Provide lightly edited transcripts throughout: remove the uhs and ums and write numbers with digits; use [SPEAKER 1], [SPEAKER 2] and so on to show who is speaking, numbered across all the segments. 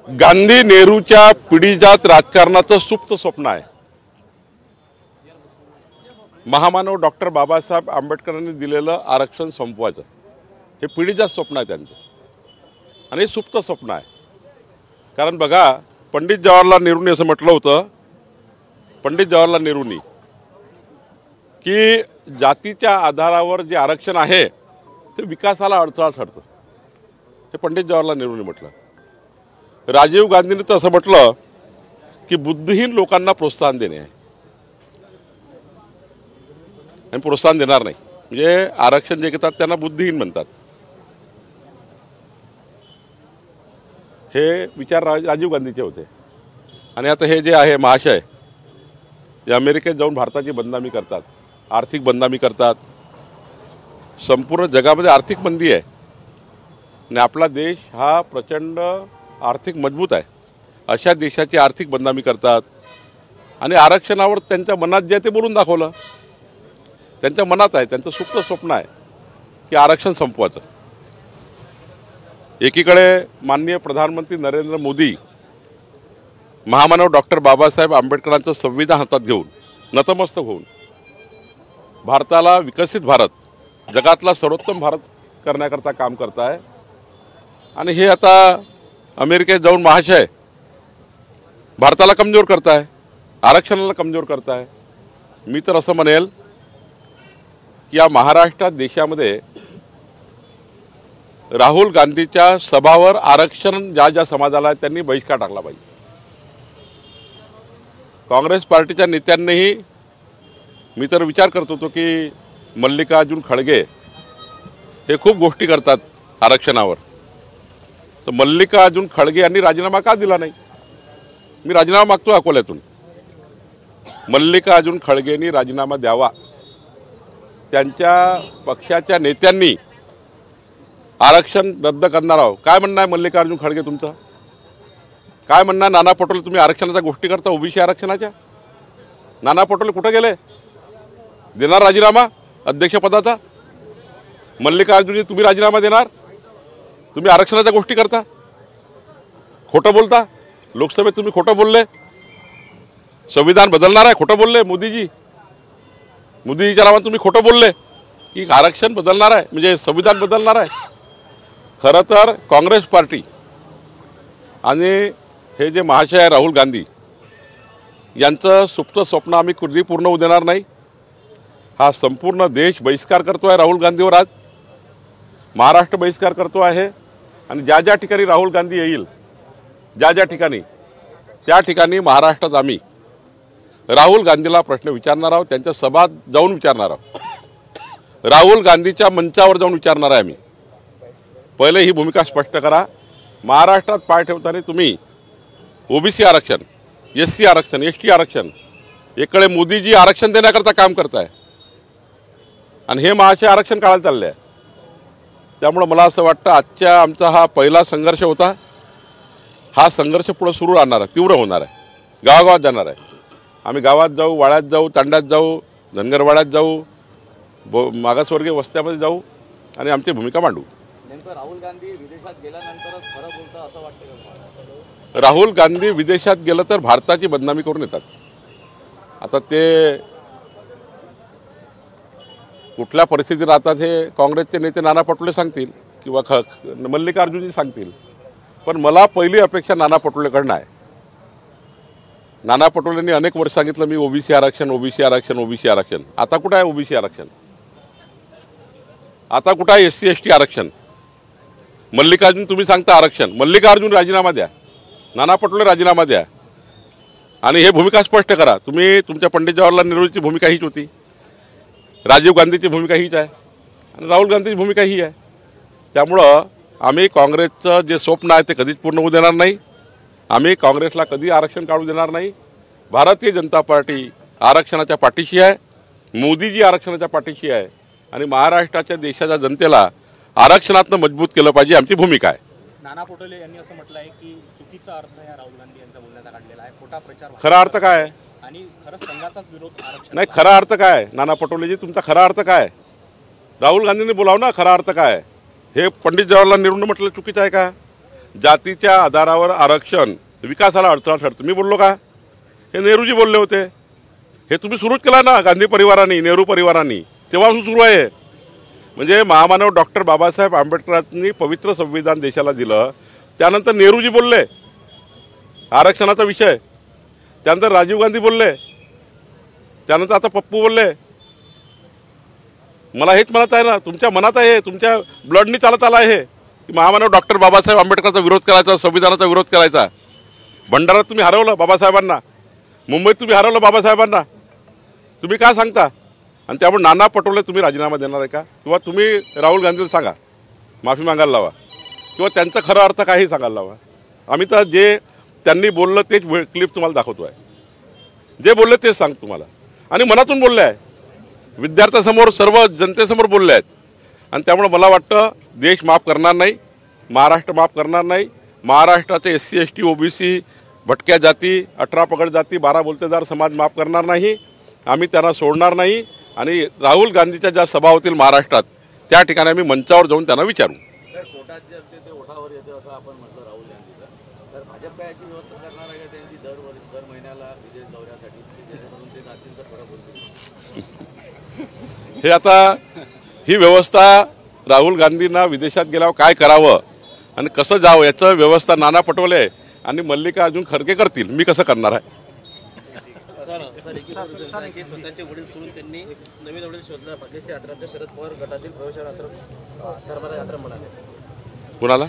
[SPEAKER 1] गांधी नेहरूच्या पिढीजात राजकारणाचं सुप्त स्वप्न आहे। महामानव डॉक्टर बाबासाहेब आंबेडकरांनी दिलेलं आरक्षण संपवायचं हे पिढीजात स्वप्न आहे त्यांचं, आणि हे सुप्त स्वप्न आहे। कारण बघा, पंडित जवाहरलाल नेहरूंनी असं म्हटलं होतं, पंडित जवाहरलाल नेहरूंनी, की जातीच्या आधारावर जे आरक्षण आहे ते विकासाला अडथळा ठरतं, हे पंडित जवाहरलाल नेहरूंनी म्हटलं। राजीव गांधींनी तर असं म्हटलं की बुद्धिहीन लोकांना प्रोत्साहन देणे आहे, आणि प्रोत्साहन देणार नाही, म्हणजे आरक्षण जे घेतात त्यांना बुद्धिहीन म्हणतात। हे विचार राजीव गांधीचे होते। आणि आता हे जे आहे महाशय, जे अमेरिकेत जाऊन भारताची बदनामी करतात, आर्थिक बदनामी करतात, संपूर्ण जगामध्ये आर्थिक मंदी आहे आणि आपला देश हा प्रचंड आर्थिक मजबूत आहे, अशा देशाची आर्थिक बदनामी करतात। आणि आरक्षणावर त्यांच्या मनात जे ते बोलून दाखवलं, त्यांच्या मनात आहे, त्यांचं सुप्त स्वप्न आहे की आरक्षण संपवायचं। एकीकडे माननीय प्रधानमंत्री नरेंद्र मोदी महामानव डॉक्टर बाबासाहेब आंबेडकरांचं संविधान हातात घेऊन नतमस्तक होऊन भारताला विकसित भारत, जगातला सर्वोत्तम भारत करण्याकरता काम करत आहे। आणि हे आता अमेरिकेत जाऊन महाशय भारताला कमजोर करताय, आरक्षणाला कमजोर करताय। मी तर असं म्हणेल की या महाराष्ट्रात देशामध्ये राहुल गांधीच्या सभावर आरक्षण ज्या समाजाला आहे त्यांनी बहिष्कार टाकला पाहिजे। काँग्रेस पार्टीच्या नेत्यांनीही, मी तर विचार करत होतो की मल्लिकार्जुन खळगे हे खूप गोष्टी करतात आरक्षणावर, तर मल्लिकार्जुन खळगे यांनी राजीनामा का दिला नाही? मी राजीनामा मागतो अकोल्यातून। मल्लिकार्जुन खळगेंनी राजीनामा द्यावा। त्यांच्या पक्षाच्या नेत्यांनी आरक्षण रद्द करणार आहोत, काय म्हणणं आहे मल्लिकार्जुन खळगे तुमचं? काय म्हणणं आहे नाना पटोले, तुम्ही आरक्षणाच्या गोष्टी करता, ओबीसी आरक्षणाच्या? नाना पटोले कुठं गेले? देणार राजीनामा अध्यक्षपदाचा? मल्लिकार्जुनजी तुम्ही राजीनामा देणार? तुम्ही आरक्षणाच्या गोष्टी करता, खोटं बोलता। लोकसभेत तुम्ही खोटं बोलले, संविधान बदलणार आहे, खोटं बोलले मोदीजीच्या नावाने तुम्ही खोटं बोलले की आरक्षण बदलणार आहे, म्हणजे संविधान बदलणार आहे। खरं तर काँग्रेस पार्टी आणि हे जे महाशय आहे राहुल गांधी यांचं सुप्त स्वप्न आम्ही कधी पूर्ण होऊ देणार नाही। हा संपूर्ण देश बहिष्कार करतो आहे राहुल गांधीवर, आज महाराष्ट्र बहिष्कार करतो आहे। आणि ज्या ज्या ठिकाणी राहुल गांधी येईल, ज्या ज्या ठिकाणी, त्या ठिकाणी महाराष्ट्रात आम्ही राहुल गांधीला प्रश्न विचारणार आहोत, त्यांच्या सभा जाऊन विचारणार आहोत, राहुल गांधीच्या मंचावर जाऊन विचारणार आहे आम्ही। पहिले ही भूमिका स्पष्ट करा। महाराष्ट्रात पाय ठेवताना तुम्ही ओबीसी आरक्षण, एससी आरक्षण, एसटी आरक्षण, एकडे मोदीजी आरक्षण देण्याकरता काम करताय आणि हे महाशय आरक्षण काढायला चालले आहे। त्यामुळे मला असं वाटतं आजच्या आमचा हा पहिला संघर्ष होता, हा संघर्ष पुढे सुरू राहणार आहे, तीव्र होणार आहे, गावागावात जाणार आहे। आम्ही गावात जाऊ, वाड्यात जाऊ, तांड्यात जाऊ, धनगरवाड्यात जाऊ, मागासवर्गीय वस्त्यामध्ये जाऊ आणि आमची भूमिका मांडू।
[SPEAKER 2] नेमकं राहुल गांधी विदेशात गेल्यानंतरच खरं बोलतं असं वाटतं?
[SPEAKER 1] राहुल गांधी विदेशात गेलं तर भारताची बदनामी करून येतात। आता ते कुठल्या परिस्थितीत राहतात हे काँग्रेसचे नेते नाना पटोले सांगतील किंवा मल्लिकार्जुनजी सांगतील, पण मला पहिली अपेक्षा नाना पटोलेकडनं आहे। नाना पटोलेंनी अनेक वर्ष सांगितलं मी ओबीसी आरक्षण, ओबीसी आरक्षण, ओबीसी आरक्षण। आता कुठं आहे ओबीसी आरक्षण? आता कुठं आहे एससी एसटी आरक्षण? मल्लिकार्जुन तुम्ही सांगता आरक्षण, मल्लिकार्जुन राजीनामा द्या, नाना पटोले राजीनामा द्या आणि हे भूमिका स्पष्ट करा। तुम्ही तुमच्या पंडित जवाहरलाल नेहरूची भूमिका हीच होती, राजीव गांधीची भूमिका हीच आहे आणि राहुल गांधीची भूमिका ही आहे। त्यामुळं आम्ही काँग्रेसचं जे स्वप्न आहे ते कधीच पूर्ण होऊ देणार नाही। आम्ही काँग्रेसला कधी आरक्षण काढू देणार नाही। भारतीय जनता पार्टी आरक्षणाच्या पाठीशी आहे, मोदीजी आरक्षणाच्या पाठीशी आहे आणि महाराष्ट्राच्या देशाच्या जनतेला आरक्षणातनं मजबूत केलं पाहिजे, आमची भूमिका आहे।
[SPEAKER 2] नाना पटोले यांनी असं म्हटलं आहे की चुकीचा अर्थ या राहुल गांधी यांचा बोलण्याचा काढलेला आहे, खोटा प्रचार।
[SPEAKER 1] खरा अर्थ काय आहे?
[SPEAKER 2] आणि खरंच संघाचाच विरोध आरक्षण
[SPEAKER 1] नाही, खरा अर्थ काय आहे? नाना पटोलेजी तुमचा खरा अर्थ काय आहे? राहुल गांधींनी बोलाव ना, खरा अर्थ काय आहे? हे पंडित जवाहरलाल नेहरूंनी म्हटलं चुकीचं आहे का? जातीच्या आधारावर आरक्षण विकासाला अडथळा ठरतं. मी बोललो का? हे नेहरूजी बोलले होते. हे तुम्ही सुरूच केला ना, गांधी परिवारांनी, नेहरू परिवारांनी, तेव्हापासून सुरू आहे. म्हणजे महामानव डॉक्टर बाबासाहेब आंबेडकरांनी पवित्र संविधान देशाला दिलं, त्यानंतर नेहरूजी बोलले आरक्षणाचा विषय, त्यानंतर राजीव गांधी बोलले, त्यानंतर आता पप्पू बोलले. मला हेच म्हणत आहे ना, तुमच्या मनात आहे, तुमच्या ब्लडनी चालत आला आहे की महामानव डॉक्टर बाबासाहेब आंबेडकरचा विरोध करायचा, संविधानाचा विरोध करायचा. भंडारात तुम्ही हरवलं बाबासाहेबांना, मुंबईत तुम्ही हरवलं बाबासाहेबांना, तुम्ही काय सांगता? आणि त्यामुळे नाना पटोले तुम्ही राजीनामा देणार आहे का? किंवा तुम्ही राहुल गांधीला सांगा माफी मागायला लावा, किंवा त्यांचा खरा अर्थ काही सांगायला लावा. आम्ही तर जे त्यांनी बोललं तेच क्लिप तुम्हाला दाखवतो आहे, जे बोलले तेच सांग तुम्हाला, आणि मनातून बोलले आहे, विद्यार्थ्यांसमोर सर्व जनतेसमोर बोलले आहेत. आणि त्यामुळे मला वाटतं देश माफ करणार नाही, महाराष्ट्र माफ करणार नाही. महाराष्ट्राचे SC ST OBC भटक्या जाती, 18 पगड जाती, 12 बोलतेदार समाज माफ करणार नाही. आम्ही त्यांना सोडणार नाही. आणि राहुल गांधीच्या ज्या सभा होतील महाराष्ट्रात त्या ठिकाणी आम्ही मंचावर जाऊन त्यांना विचारू.
[SPEAKER 3] पोटात जे असते ते ओठावर येते असं आपण म्हटलं राहुल गांधीचं. तर भाजप काय अशी व्यवस्था करणार आहे का त्यांची दर महिन्याला विदेश दौऱ्यासाठी, जेणेकरून ते जातील तर फरक होईल?
[SPEAKER 1] हे आता ही व्यवस्था राहुल गांधींना विदेशात गेल्यावर काय करावं आणि कसं जावं याचं व्यवस्था नाना पटोले आणि मल्लिकार्जुन खरगे करतील. मी कसं करणार आहे?
[SPEAKER 4] स्वतःचे वडील सोडून त्यांनी नवीन वडील शोधला. भाग्यश्री आत्राम शरद पवार गटातील प्रवेशावर यात्रा म्हणाले.
[SPEAKER 1] कुणाला?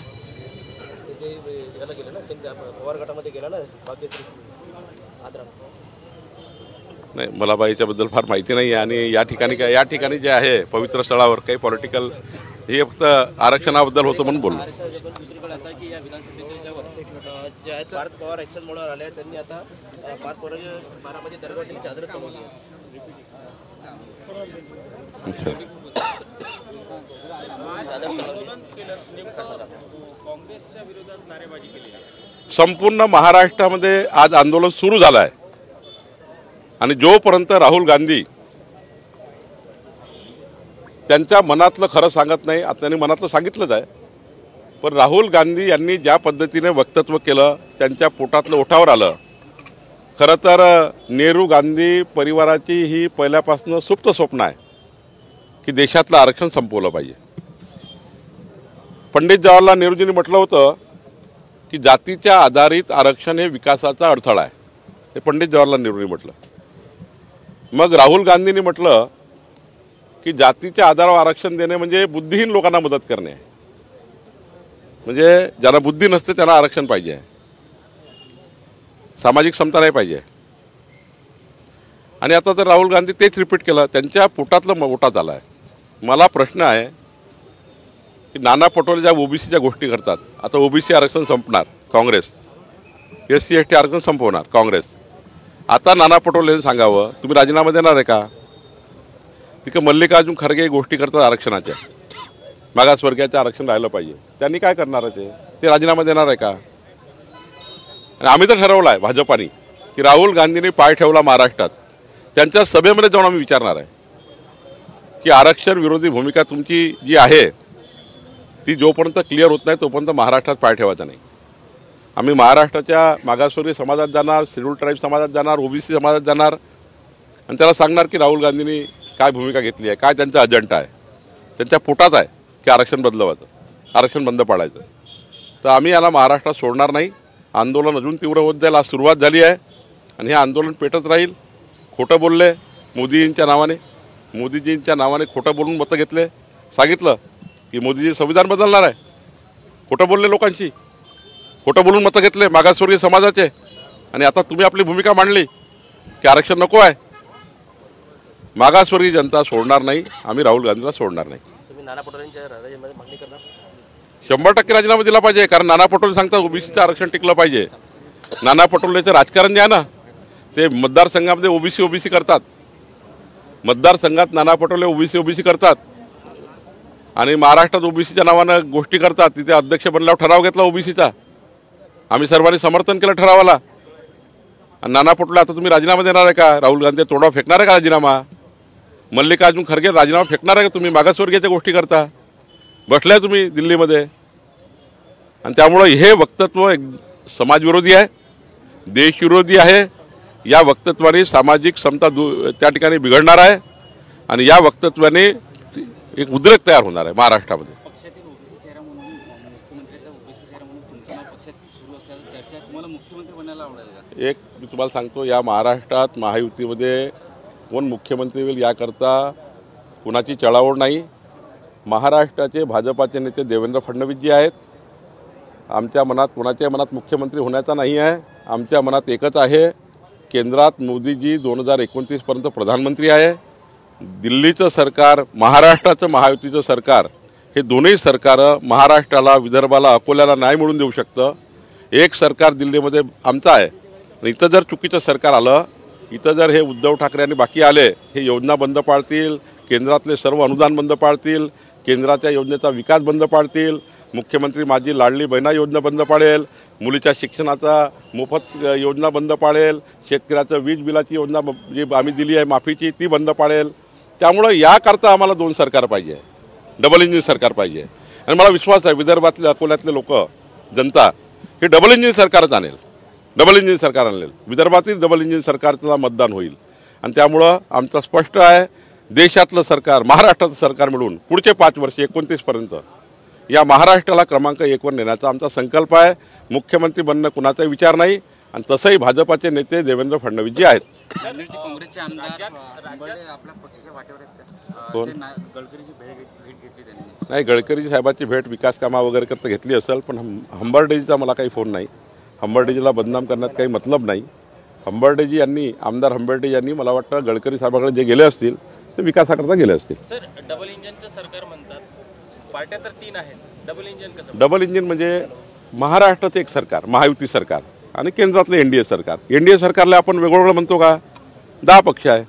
[SPEAKER 4] जे याला गेले ना, पवार गटामध्ये गेला ना भाग्यश्री आत्राम.
[SPEAKER 1] नाही, मला बाईच्याबद्दल फार माहिती नाही आहे. आणि या ठिकाणी काय, या ठिकाणी जे आहे पवित्र स्थळावर काही पॉलिटिकल, हे फक्त आरक्षणाबद्दल होतं म्हणून बोललो.
[SPEAKER 4] दुसरीकडे आता की या विधानसभेच्या याच्यावर जे आहेत पार्थ पवार ॲक्शन मोडवर आले आहेत, त्यांनी आता पार्थ पवार बारामती दरबार चादर चढवली आहे.
[SPEAKER 2] काँग्रेसच्या विरोधात नारेबाजी केली.
[SPEAKER 1] संपूर्ण महाराष्ट्रामध्ये आज आंदोलन सुरू झालं आहे. आणि जोपर्यंत राहुल गांधी त्यांच्या मनातलं खरं सांगत नाही, आता त्यांनी मनातलं सांगितलंच आहे, पण राहुल गांधी यांनी ज्या पद्धतीने वक्तव्य केलं त्यांच्या पोटातलं ओठावर आलं. खरं तर नेहरू गांधी परिवाराची ही पहिल्यापासून सुप्त स्वप्न आहे की देशातलं आरक्षण संपवलं पाहिजे. पंडित जवाहरलाल नेहरूजींनी म्हटलं होतं की जातीच्या आधारित आरक्षण हे विकासाचा अडथळा आहे. हे पंडित जवाहरलाल नेहरूंनी म्हटलं. मग राहुल गांधींनी म्हटलं की जातीच्या आधारावर आरक्षण देणे म्हणजे बुद्धिहीन लोकांना मदत करणे, म्हणजे ज्यांना बुद्धी नसते त्यांना आरक्षण पाहिजे, सामाजिक समता नाही पाहिजे. आणि आता तर राहुल गांधी तेच रिपीट केलं, त्यांच्या पोटातलं ओटात आला आहे. मला प्रश्न आहे की नाना पटोले ज्या OBCच्या गोष्टी करतात, आता OBC आरक्षण संपणार काँग्रेस, SC ST आरक्षण संपवणार काँग्रेस. आता नाना पटोलेंनी सांगावं तुम्ही राजीनामा देणार आहे का? तिकडे मल्लिकार्जुन खरगे गोष्टी करतात आरक्षणाच्या, मागासवर्गीयाचं आरक्षण राहिलं पाहिजे, त्यांनी काय करणार आहे? ते राजीनामा देणार आहे का? आणि आम्ही तर ठरवलं आहे भाजपाने की राहुल गांधींनी पाय ठेवला महाराष्ट्रात, त्यांच्या सभेमध्ये जाऊन आम्ही विचारणार आहे की आरक्षण विरोधी भूमिका तुमची जी आहे ती जोपर्यंत क्लिअर होत नाही तोपर्यंत महाराष्ट्रात पाय ठेवायचा नाही. आम्ही महाराष्ट्राच्या मागासवर्गीय समाजात जाणार, शेड्यूल ट्राईब समाजात जाणार, OBC समाजात जाणार आणि त्याला सांगणार की राहुल गांधींनी काय भूमिका घेतली आहे, काय त्यांचा अजेंडा आहे. त्यांच्या पोटात आहे की आरक्षण बदलवायचं, आरक्षण बंद पाडायचं. तर आम्ही याला महाराष्ट्रात सोडणार नाही. आंदोलन अजून तीव्र होत जाईल. आज सुरुवात झाली आहे आणि हे आंदोलन पेटत राहील. खोटं बोलले मोदीजींच्या नावाने खोटं बोलून मतं घेतले, सांगितलं की मोदीजी संविधान बदलणार आहे, खोटं बोलले लोकांशी, खोटं बोलून मतं घेतले मागासवर्गीय समाजाचे. आणि आता तुम्ही आपली भूमिका मांडली की आरक्षण नको आहे. मागासवर्गीय जनता सोडणार नाही, आम्ही राहुल गांधीला सोडणार नाही.
[SPEAKER 4] तुम्ही नाना पटोलेंच्या राजीनाम्याची मागणी करणार?
[SPEAKER 1] 100% राजीनामा दिला पाहिजे. कारण नाना पटोले सांगतात OBCचं आरक्षण टिकलं पाहिजे. नाना पटोलेचं राजकारण जे आहे ना ते मतदारसंघामध्ये OBC करतात, मतदारसंघात नाना पटोले OBC करतात आणि महाराष्ट्रात OBCच्या नावानं गोष्टी करतात. तिथे अध्यक्ष बनल्यावर ठराव घेतला OBCचा, आम्ही सर्वांनी समर्थन केलं ठरावाला. आणि नाना पटोले आता तुम्ही राजीनामा देणार आहे का? राहुल गांधी तोंडावर फेकणार आहे का राजीनामा? मल्लिकार्जुन खरगे राजीनामा फेकणार आहे का? तुम्ही मागासवर्गीयाच्या गोष्टी करता, बसलाय तुम्ही दिल्लीमध्ये. आणि त्यामुळं हे वक्तव्य एक समाजविरोधी आहे, देशविरोधी आहे. या वक्तव्याने सामाजिक समता त्या ठिकाणी बिघडणार आहे आणि या वक्तव्याने एक उद्रेक तयार होणार आहे महाराष्ट्रामध्ये.
[SPEAKER 5] पक्षातील ओबीसी चेहरा म्हणून मुख्यमंत्र्याचा ओबीसी चेहरा म्हणून तुमचं नाव पक्षात सुरू असल्याचं चर्चा आहे. तुम्हाला मुख्यमंत्री बनायला आवडेल का?
[SPEAKER 1] एक मी तुम्हाला सांगतो, या महाराष्ट्रात महायुतीमध्ये कोण मुख्यमंत्री होईल याकरता कुणाची चळाओढ नाही. महाराष्ट्राचे भाजपाचे नेते देवेंद्र फडणवीसजी आहेत. आमच्या मनात कुणाच्याही मनात मुख्यमंत्री होण्याचा नाही आहे. आमच्या मनात एकच आहे, केंद्रात मोदीजी 2029पर्यंत प्रधानमंत्री आहे. दिल्लीचं सरकार, महाराष्ट्राचं महायुतीचं सरकार, हे दोन्ही सरकारं महाराष्ट्राला, विदर्भाला, अकोल्याला नाही मिळून देऊ शकतं. एक सरकार दिल्लीमध्ये आमचं आहे. इथं जर चुकीचं सरकार आलं, इथं जर हे उद्धव ठाकरे आणि बाकी आले, हे योजना बंद पाडतील, केंद्रातले सर्व अनुदान बंद पाडतील, केंद्राच्या योजनेचा विकास बंद पाडतील, मुख्यमंत्री माझी लाडली बहिणा योजना बंद पाडेल, मुलीच्या शिक्षणाचा मोफत योजना बंद पाडेल, शेतकऱ्याचं वीज बिलाची योजना जी आम्ही दिली आहे माफीची ती बंद पाडेल. त्यामुळं याकरता आम्हाला दोन सरकार पाहिजे, डबल इंजिन सरकार पाहिजे. आणि मला विश्वास आहे विदर्भातले, अकोल्यातले लोक, जनता हे डबल इंजिन सरकारच आणेल, डबल इंजिन सरकार आणेल. विदर्भातील डबल इंजिन सरकारचं मतदान होईल. आणि त्यामुळं आमचं स्पष्ट आहे, देशातलं सरकार, महाराष्ट्राचं सरकार मिळून पुढचे 5 वर्ष 29पर्यंत या महाराष्ट्राला क्रमांक 1वर नेण्याचा आमचा संकल्प आहे. मुख्यमंत्री बनणं कुणाचाही विचार नाही. आणि तसंही भाजपाचे नेते देवेंद्र फडणवीसजी आहेत.
[SPEAKER 5] काँग्रेसचे आमदार आपल्या पक्षाच्या वाटेवर आहेत.
[SPEAKER 1] कोण?
[SPEAKER 5] गडकरीची भेट घेतली त्यांनी.
[SPEAKER 1] नाही, गडकरी साहेबांची भेट विकास कामा वगैरे करता घेतली असेल, पण हंबर्डेजीचा मला काही फोन नाही. हंबर्डेजीला बदनाम करण्यात काही मतलब नाही. हंबर्डेजी यांनी, आमदार हंबर्डेजी यांनी मला वाटतं गडकरी साहेबांकडे जे गेले असतील ते विकासाकरता गेले असतील.
[SPEAKER 2] सर, डबल इंजिनचं सरकार म्हणतात, पार्ट्या तर 3 आहेत, डबल इंजिन कसं?
[SPEAKER 1] डबल इंजिन म्हणजे महाराष्ट्राचं एक सरकार, महायुती सरकार, आणि केंद्रातलं एनडीए सरकार. एनडीए सरकारला आपण वेगवेगळं म्हणतो का? 10 पक्ष आहे.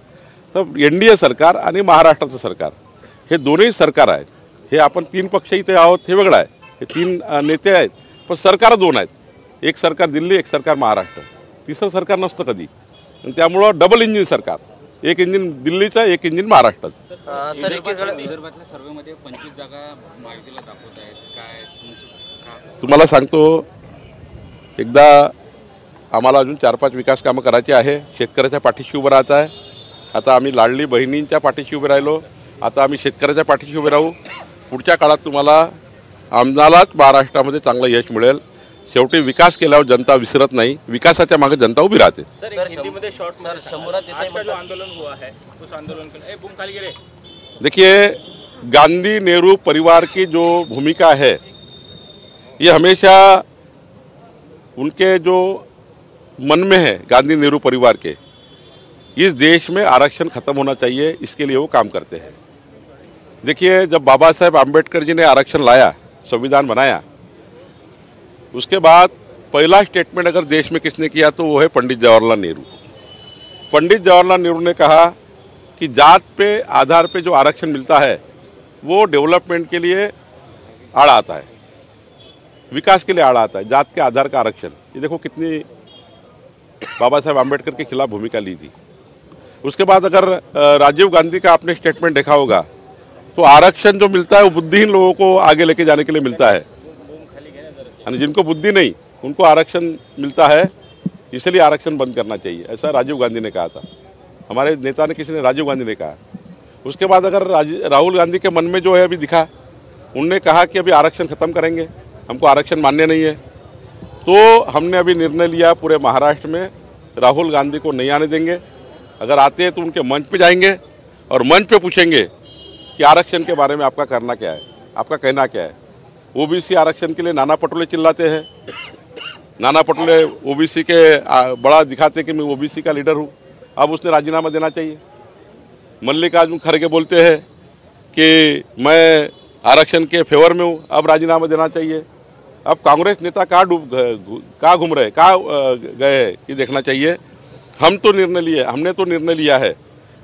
[SPEAKER 1] तर एनडीए सरकार आणि महाराष्ट्राचं सरकार हे दोन्ही सरकार आहेत. हे आपण 3 पक्ष इथे आहोत हे वेगळं आहे. हे 3 नेते आहेत, पण सरकार 2 आहेत. एक सरकार दिल्ली, एक सरकार महाराष्ट्र. तिसरं सरकार नसतं कधी. आणि त्यामुळं डबल इंजिन सरकार, एक इंजिन दिल्लीचं, एक इंजिन महाराष्ट्राचं.
[SPEAKER 5] विदर्भातल्या सर्वेमध्ये 25 जागा महायुतीला दाखवत आहेत. काय
[SPEAKER 1] तुम्हाला सांगतो, एकदा आम्हाला अजून 4-5 विकास कामं करायची आहे. शेतकऱ्याच्या पाठीशी उभं राहायचं आहे. आता आम्ही लाडली बहिणींच्या पाठीशी उभे राहिलो, आता आम्ही शेतकऱ्याच्या पाठीशी उभे राहू. पुढच्या काळात तुम्हाला आम्हालाच महाराष्ट्रामध्ये चांगलं यश मिळेल. शेवटी विकास केल्यावर जनता विसरत नाही, विकासाच्या मागे जनता उभी राहते. देखिए, गांधी नेहरू परिवार की जो भूमिका है, ये हमेशा उनके जो मन में है, गांधी नेहरू परिवार के, इस देश में आरक्षण खत्म होना चाहिए, इसके लिए वो काम करते हैं. देखिए, जब बाबा साहेब आम्बेडकर जी ने आरक्षण लाया, संविधान बनाया, उसके बाद पहला स्टेटमेंट अगर देश में किसने किया तो वो है पंडित जवाहरलाल नेहरू. पंडित जवाहरलाल नेहरू ने कहा कि जात पे आधार पे जो आरक्षण मिलता है वो डेवलपमेंट के लिए आड़ा आता है, विकास के लिए आड़ा आता है. जात के आधार का आरक्षण, ये देखो कितनी बाबा साहेब आम्बेडकर के खिलाफ भूमिका ली थी. उसके बाद अगर राजीव गांधी का आपने स्टेटमेंट देखा होगा तो आरक्षण जो मिलता है वो बुद्धिहीन लोगों को आगे लेके जाने के लिए मिलता है, और जिनको बुद्धि नहीं उनको आरक्षण मिलता है, इसलिए आरक्षण बंद करना चाहिए, ऐसा राजीव गांधी ने कहा था. हमारे नेता ने, किसी ने, राजीव गांधी ने कहा. उसके बाद अगर राहुल गांधी के मन में जो है अभी दिखा, उनने कहा कि अभी आरक्षण खत्म करेंगे, हमको आरक्षण मान्य नहीं है. तो हमने अभी निर्णय लिया पूरे महाराष्ट्र में राहुल गांधी को नहीं आने देंगे. अगर आते हैं तो उनके मंच पे जाएंगे और मंच पे पूछेंगे कि आरक्षण के बारे में आपका करना क्या है, आपका कहना क्या है. ओबीसी आरक्षण के लिए नाना पटोले चिल्लाते हैं. नाना पटोले ओबीसी के बड़ा दिखाते कि मैं ओबीसी का लीडर हूँ. अब उसने राजीनामा देना चाहिए. मल्लिकार्जुन खड़गे बोलते हैं कि मैं आरक्षण के फेवर में हूँ, अब राजीनामा देना चाहिए. अब कांग्रेस नेता कहाँ घूम रहे, कहाँ गए, ये देखना चाहिए. हमने तो निर्णय लिया है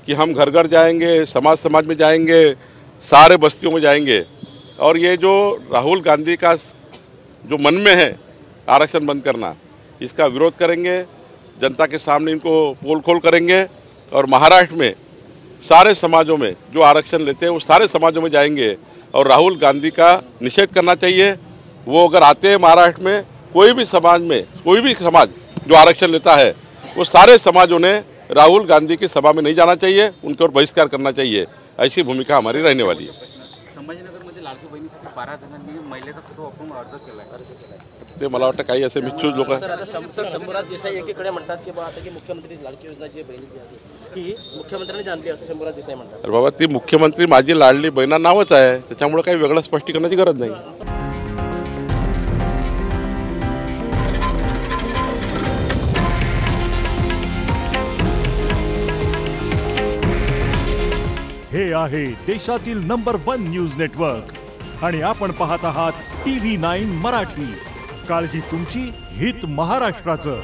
[SPEAKER 1] कि हम घर घर जाएंगे, समाज में जाएंगे, सारे बस्तियों में जाएंगे, और ये जो राहुल गांधी का जो मन में है आरक्षण बंद करना, इसका विरोध करेंगे. जनता के सामने इनको पोल खोल करेंगे और महाराष्ट्र में सारे समाजों में जो आरक्षण लेते हैं वो सारे समाजों में जाएंगे और राहुल गांधी का निषेध करना चाहिए. वो अगर आते हैं महाराष्ट्र में, कोई भी समाज जो आरक्षण लेता है वो सारे समाजों ने राहुल गांधी की सभा में नहीं जाना चाहिए, उनके ऊपर बहिष्कार करना चाहिए। ऐसी भूमिका हमारी रहने वाली है।
[SPEAKER 5] संभाजीनगरमध्ये लाडकी बहिणीसाठी 12 जणांनी महिलेचा फोटो वापरून अर्ज केलाय।
[SPEAKER 1] ते मला वाटतं काही असे मिच्छूक लोक
[SPEAKER 4] सर आता शंभूराज देसाई एकीकडे म्हणतात की आता की मुख्यमंत्री लाडकी योजना जी बहिणीची आहे की मुख्यमंत्र्यांनी आणली असं शंभूराज देसाई म्हणतात।
[SPEAKER 1] अरे बाबा, ती मुख्यमंत्री माझी लाडली बहिणा नावच आहे, त्याच्यामुळे काही वेगळं स्पष्टीकरणाची गरज नाही।
[SPEAKER 6] हे आहे देशातील नंबर 1 न्यूज नेटवर्क आणि आपण पाहत आहात TV9 मराठी। काळजी तुमची, हित महाराष्ट्राचं।